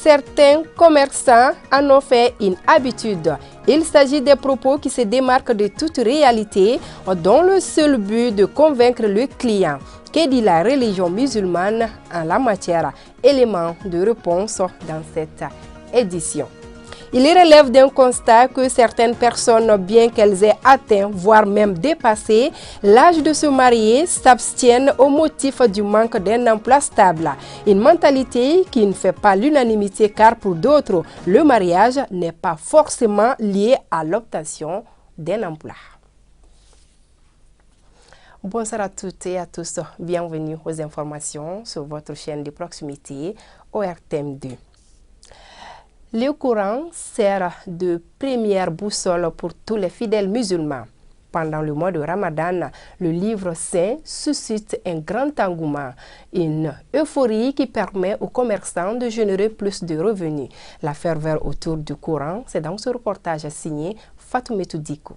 Certains commerçants en ont fait une habitude. Il s'agit des propos qui se démarquent de toute réalité, dont le seul but de convaincre le client. Que dit la religion musulmane en la matière? Élément de réponse dans cette édition. Il relève d'un constat que certaines personnes, bien qu'elles aient atteint, voire même dépassé l'âge de se marier, s'abstiennent au motif du manque d'un emploi stable. Une mentalité qui ne fait pas l'unanimité car pour d'autres, le mariage n'est pas forcément lié à l'obtention d'un emploi. Bonsoir à toutes et à tous. Bienvenue aux informations sur votre chaîne de proximité ORTM2. Le Coran sert de première boussole pour tous les fidèles musulmans. Pendant le mois de Ramadan, le livre saint suscite un grand engouement, une euphorie qui permet aux commerçants de générer plus de revenus. La ferveur autour du Coran, c'est dans ce reportage signé Fatoumetou Diko.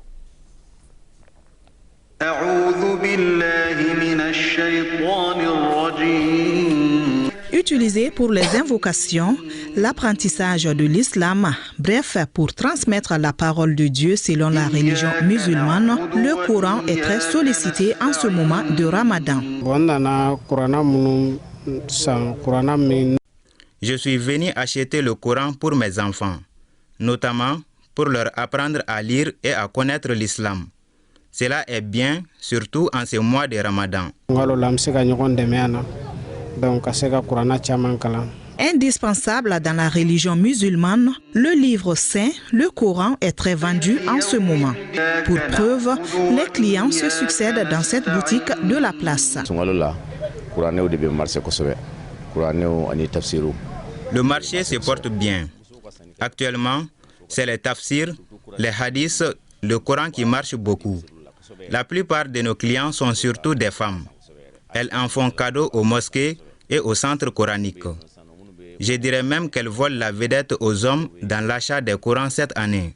Utilisé pour les invocations, l'apprentissage de l'islam, bref, pour transmettre la parole de Dieu selon la religion musulmane, le Coran est très sollicité en ce moment de Ramadan. Je suis venu acheter le Coran pour mes enfants, notamment pour leur apprendre à lire et à connaître l'islam. Cela est bien, surtout en ce mois de Ramadan. Indispensable dans la religion musulmane, le livre saint, le Coran, est très vendu en ce moment. Pour preuve, les clients se succèdent dans cette boutique de la place. Le marché se porte bien. Actuellement, c'est les tafsirs, les hadiths, le Coran qui marche beaucoup. La plupart de nos clients sont surtout des femmes. Elles en font cadeau aux mosquées et aux centres coraniques. Je dirais même qu'elles volent la vedette aux hommes dans l'achat des Corans cette année.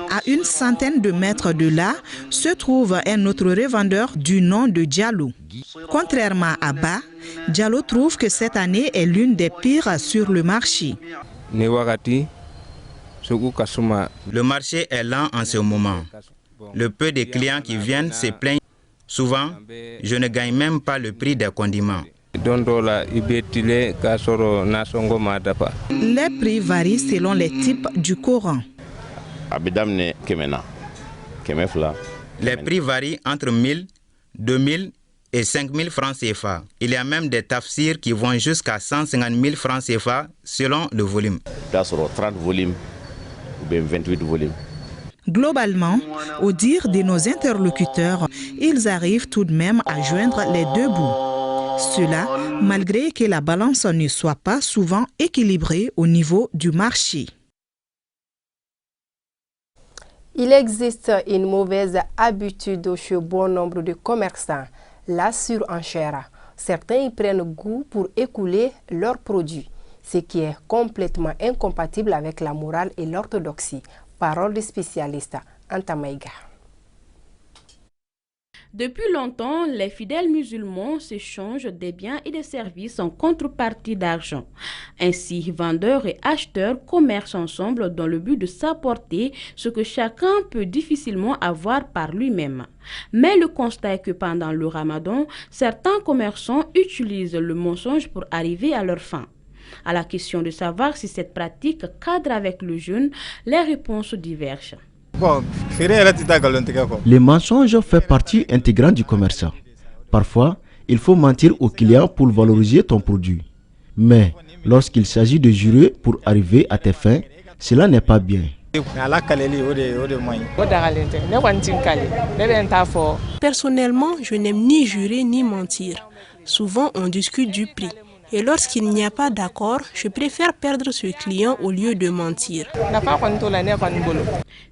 À une centaine de mètres de là se trouve un autre revendeur du nom de Diallo. Contrairement à Ba, Diallo trouve que cette année est l'une des pires sur le marché. Le marché est lent en ce moment. Le peu de clients qui viennent se plaignent. Souvent, je ne gagne même pas le prix des condiments. Les prix varient selon les types du Coran. Les prix varient entre 1000, 2000 et 5000 francs CFA. Il y a même des tafsirs qui vont jusqu'à 150 000 francs CFA selon le volume. 30 volumes ou bien 28 volumes. Globalement, au dire de nos interlocuteurs, ils arrivent tout de même à joindre les deux bouts. Cela, malgré que la balance ne soit pas souvent équilibrée au niveau du marché. Il existe une mauvaise habitude chez bon nombre de commerçants, la surenchère. Certains y prennent goût pour écouler leurs produits, ce qui est complètement incompatible avec la morale et l'orthodoxie. Parole du spécialiste Antamaïga. Depuis longtemps, les fidèles musulmans s'échangent des biens et des services en contrepartie d'argent. Ainsi, vendeurs et acheteurs commercent ensemble dans le but de s'apporter ce que chacun peut difficilement avoir par lui-même. Mais le constat est que pendant le Ramadan, certains commerçants utilisent le mensonge pour arriver à leur fin. À la question de savoir si cette pratique cadre avec le jeûne, les réponses divergent. Le mensonge fait partie intégrante du commerçant. Parfois, il faut mentir au client pour valoriser ton produit. Mais lorsqu'il s'agit de jurer pour arriver à tes fins, cela n'est pas bien. Personnellement, je n'aime ni jurer ni mentir. Souvent, on discute du prix. Et lorsqu'il n'y a pas d'accord, je préfère perdre ce client au lieu de mentir.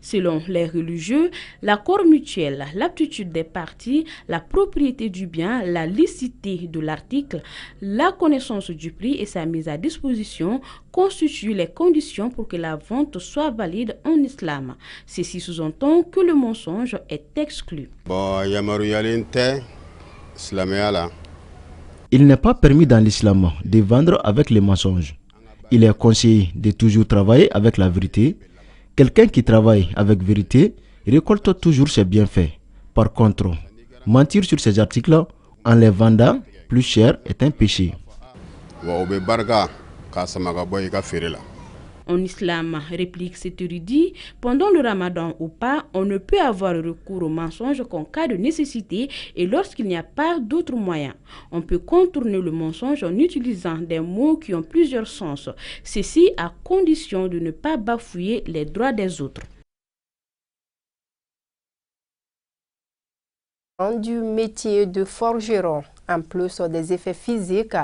Selon les religieux, l'accord mutuel, l'aptitude des parties, la propriété du bien, la licité de l'article, la connaissance du prix et sa mise à disposition constituent les conditions pour que la vente soit valide en islam. Ceci sous-entend que le mensonge est exclu. Il n'est pas permis dans l'islam de vendre avec les mensonges. Il est conseillé de toujours travailler avec la vérité. Quelqu'un qui travaille avec vérité récolte toujours ses bienfaits. Par contre, mentir sur ces articles en les vendant plus cher est un péché. En islam, réplique cet érudit, pendant le ramadan ou pas, on ne peut avoir recours au mensonge qu'en cas de nécessité et lorsqu'il n'y a pas d'autre moyen. On peut contourner le mensonge en utilisant des mots qui ont plusieurs sens. Ceci à condition de ne pas bafouer les droits des autres. Du métier de forgeron, en plus des effets physiques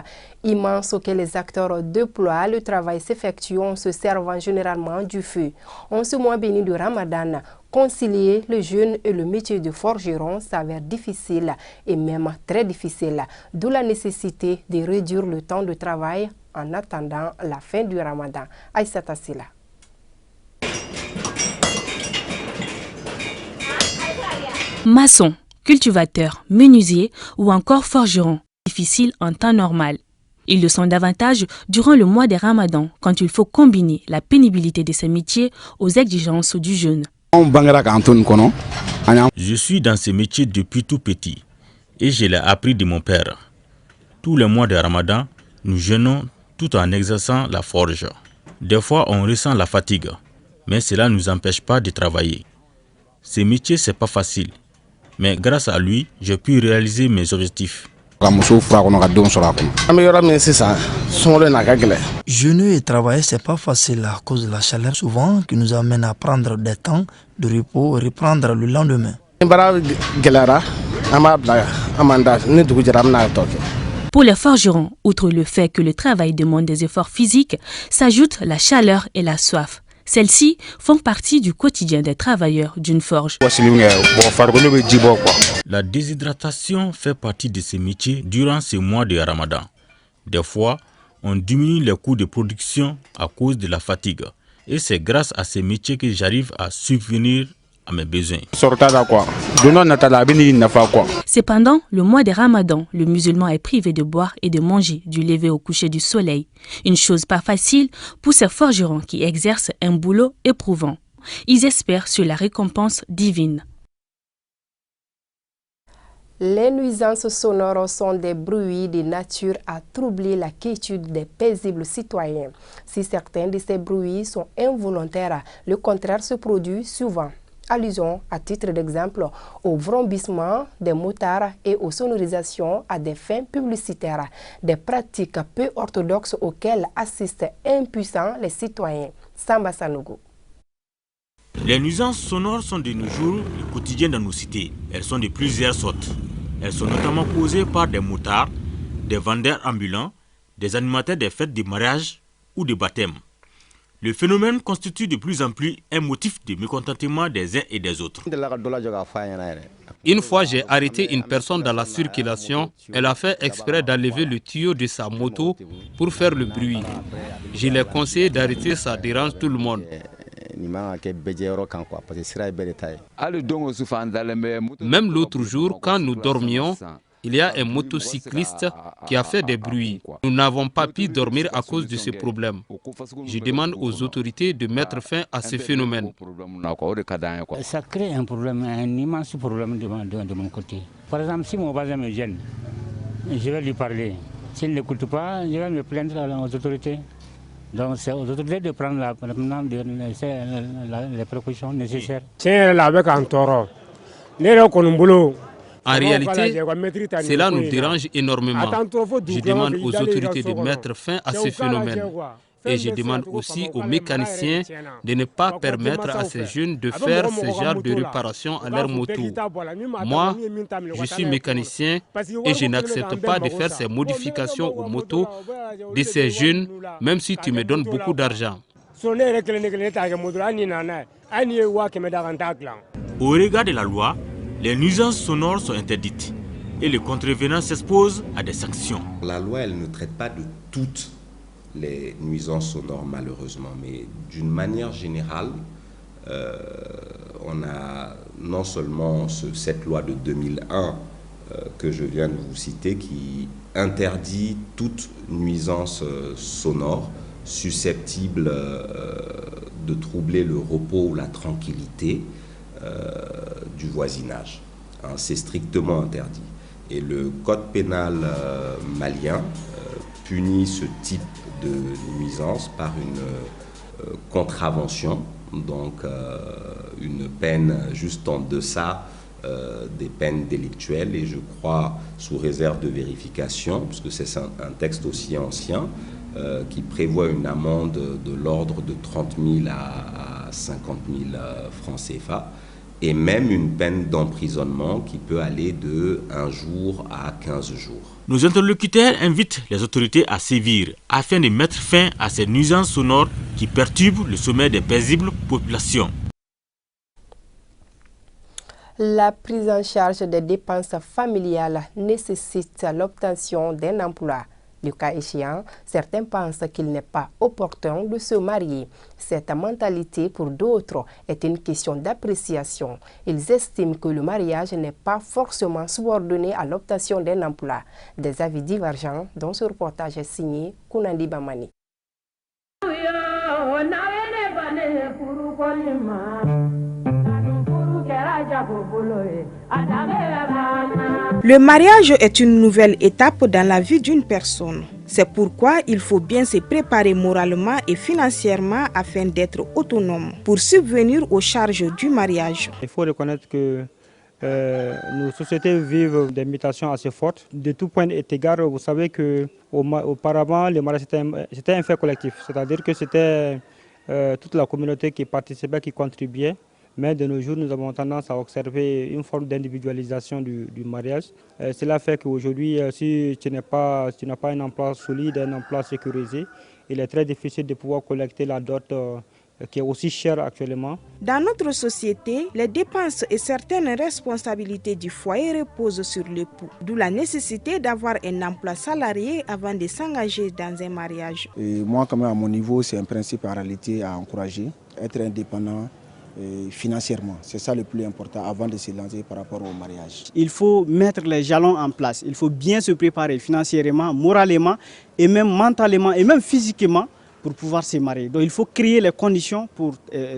immenses que les acteurs déploient, le travail s'effectue en se servant généralement du feu. En ce mois béni de Ramadan, concilier le jeûne et le métier de forgeron s'avère difficile et même très difficile, d'où la nécessité de réduire le temps de travail en attendant la fin du Ramadan. Aïssata Sila. Maçon, cultivateurs, menuisiers ou encore forgerons, difficiles en temps normal. Ils le sont davantage durant le mois des Ramadans, quand il faut combiner la pénibilité de ces métiers aux exigences du jeûne. Je suis dans ces métiers depuis tout petit et je l'ai appris de mon père. Tous les mois de Ramadan, nous jeûnons tout en exerçant la forge. Des fois, on ressent la fatigue, mais cela ne nous empêche pas de travailler. Ces métiers, c'est pas facile. Mais grâce à lui, j'ai pu réaliser mes objectifs. Jeûner et travailler, c'est pas facile à cause de la chaleur souvent qui nous amène à prendre des temps de repos et reprendre le lendemain. Pour les forgerons, outre le fait que le travail demande des efforts physiques, s'ajoutent la chaleur et la soif. Celles-ci font partie du quotidien des travailleurs d'une forge. La déshydratation fait partie de ces métiers durant ces mois de Ramadan. Des fois, on diminue les coûts de production à cause de la fatigue. Et c'est grâce à ces métiers que j'arrive à subvenir à mes besoins. Cependant, le mois des Ramadans, le musulman est privé de boire et de manger du lever au coucher du soleil. Une chose pas facile pour ces forgerons qui exercent un boulot éprouvant. Ils espèrent sur la récompense divine. Les nuisances sonores sont des bruits de nature à troubler la quiétude des paisibles citoyens. Si certains de ces bruits sont involontaires, le contraire se produit souvent. Allusion, à titre d'exemple, au vrombissement des motards et aux sonorisations à des fins publicitaires, des pratiques peu orthodoxes auxquelles assistent impuissants les citoyens. Samba Sanogo. Les nuisances sonores sont de nos jours le quotidien dans nos cités. Elles sont de plusieurs sortes. Elles sont notamment causées par des motards, des vendeurs ambulants, des animateurs des fêtes de mariage ou de baptême. Le phénomène constitue de plus en plus un motif de mécontentement des uns et des autres. Une fois, j'ai arrêté une personne dans la circulation. Elle a fait exprès d'enlever le tuyau de sa moto pour faire le bruit. Je l'ai conseillé d'arrêter, ça dérange tout le monde. Même l'autre jour, quand nous dormions, il y a un motocycliste qui a fait des bruits. Nous n'avons pas pu dormir à cause de ce problème. Je demande aux autorités de mettre fin à ce phénomène. Ça crée un problème, un immense problème de mon côté. Par exemple, si mon voisin me gêne, je vais lui parler. S'il n'écoute pas, je vais me plaindre aux autorités. Donc c'est aux autorités de prendre les précautions nécessaires. En réalité, cela nous dérange énormément. Je demande aux autorités de mettre fin à ce phénomène. Et je demande aussi aux mécaniciens de ne pas permettre à ces jeunes de faire ce genre de réparation à leur moto. Moi, je suis mécanicien et je n'accepte pas de faire ces modifications aux motos de ces jeunes, même si tu me donnes beaucoup d'argent. Au regard de la loi, les nuisances sonores sont interdites et les contrevenants s'exposent à des sanctions. La loi, elle ne traite pas de toutes les nuisances sonores malheureusement, mais d'une manière générale, on a non seulement cette loi de 2001 que je viens de vous citer qui interdit toute nuisance sonore susceptible de troubler le repos ou la tranquillité du voisinage. Hein, c'est strictement interdit. Et le code pénal malien punit ce type de nuisance par une contravention, donc une peine juste en deçà des peines délictuelles, et je crois sous réserve de vérification, puisque c'est un texte aussi ancien, qui prévoit une amende de l'ordre de 30 000 à 50 000 francs CFA, et même une peine d'emprisonnement qui peut aller de 1 jour à 15 jours. Nos interlocuteurs invitent les autorités à sévir afin de mettre fin à ces nuisances sonores qui perturbent le sommeil des paisibles populations. La prise en charge des dépenses familiales nécessite l'obtention d'un emploi. Le cas échéant, certains pensent qu'il n'est pas opportun de se marier. Cette mentalité, pour d'autres, est une question d'appréciation. Ils estiment que le mariage n'est pas forcément subordonné à l'obtention d'un emploi. Des avis divergents dont ce reportage est signé Kounandi Bamani. Le mariage est une nouvelle étape dans la vie d'une personne. C'est pourquoi il faut bien se préparer moralement et financièrement afin d'être autonome pour subvenir aux charges du mariage. Il faut reconnaître que nos sociétés vivent des mutations assez fortes. De tout point d'égard, vous savez qu'auparavant, le mariage c'était un fait collectif, c'est-à-dire que c'était toute la communauté qui participait, qui contribuait. Mais de nos jours, nous avons tendance à observer une forme d'individualisation du mariage. Cela fait qu'aujourd'hui, si tu n'as pas un emploi solide, un emploi sécurisé, il est très difficile de pouvoir collecter la dot qui est aussi chère actuellement. Dans notre société, les dépenses et certaines responsabilités du foyer reposent sur l'époux, d'où la nécessité d'avoir un emploi salarié avant de s'engager dans un mariage. Et moi, quand même, à mon niveau, c'est un principe en réalité à encourager, être indépendant financièrement. C'est ça le plus important avant de se lancer par rapport au mariage. Il faut mettre les jalons en place. Il faut bien se préparer financièrement, moralement et même mentalement et même physiquement pour pouvoir se marier. Donc il faut créer les conditions pour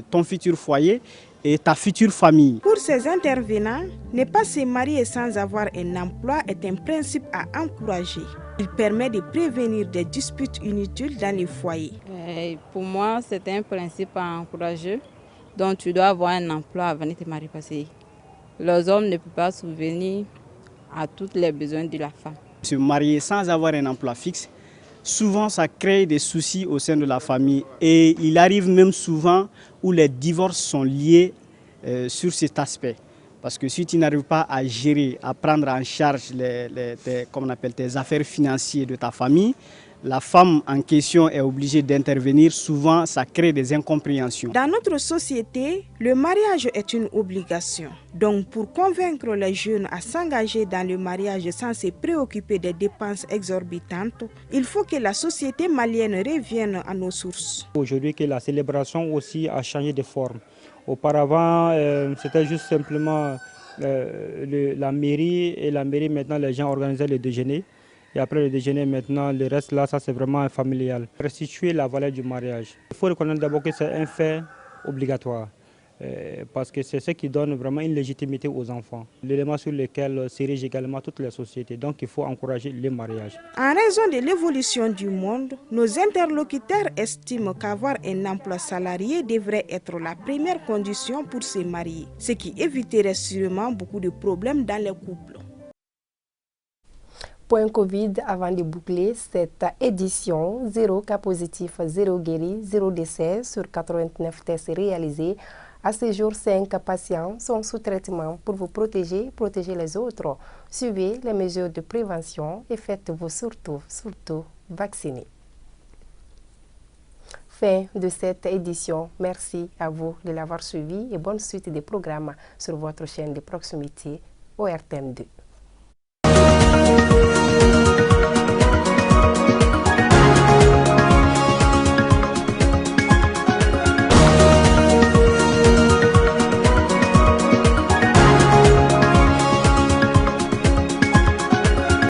ton futur foyer et ta future famille. Pour ces intervenants, ne pas se marier sans avoir un emploi est un principe à encourager. Il permet de prévenir des disputes inutiles dans les foyers. Pour moi, c'est un principe à encourager. Donc tu dois avoir un emploi avant de te marier parce que les hommes ne peuvent pas subvenir à tous les besoins de la femme. Se marier sans avoir un emploi fixe, souvent ça crée des soucis au sein de la famille et il arrive même souvent où les divorces sont liés sur cet aspect. Parce que si tu n'arrives pas à gérer, à prendre en charge tes affaires financières de ta famille, la femme en question est obligée d'intervenir. Souvent, ça crée des incompréhensions. Dans notre société, le mariage est une obligation. Donc, pour convaincre les jeunes à s'engager dans le mariage sans se préoccuper des dépenses exorbitantes, il faut que la société malienne revienne à nos sources. Aujourd'hui, que la célébration aussi a changé de forme. Auparavant, c'était juste simplement la mairie, et la mairie, maintenant, les gens organisaient le déjeuner. Et après le déjeuner, maintenant, le reste là, ça c'est vraiment familial. Restituer la valeur du mariage. Il faut reconnaître d'abord que c'est un fait obligatoire. Parce que c'est ce qui donne vraiment une légitimité aux enfants. L'élément sur lequel s'érigent également toutes les sociétés. Donc il faut encourager le mariage. En raison de l'évolution du monde, nos interlocuteurs estiment qu'avoir un emploi salarié devrait être la première condition pour se marier. Ce qui éviterait sûrement beaucoup de problèmes dans les couples. Point Covid avant de boucler cette édition. 0 cas positifs, 0 guéris, 0 décès sur 89 tests réalisés. À ce jour, 5 patients sont sous traitement pour vous protéger les autres. Suivez les mesures de prévention et faites-vous surtout vacciner. Fin de cette édition. Merci à vous de l'avoir suivi et bonne suite des programmes sur votre chaîne de proximité ORTM2.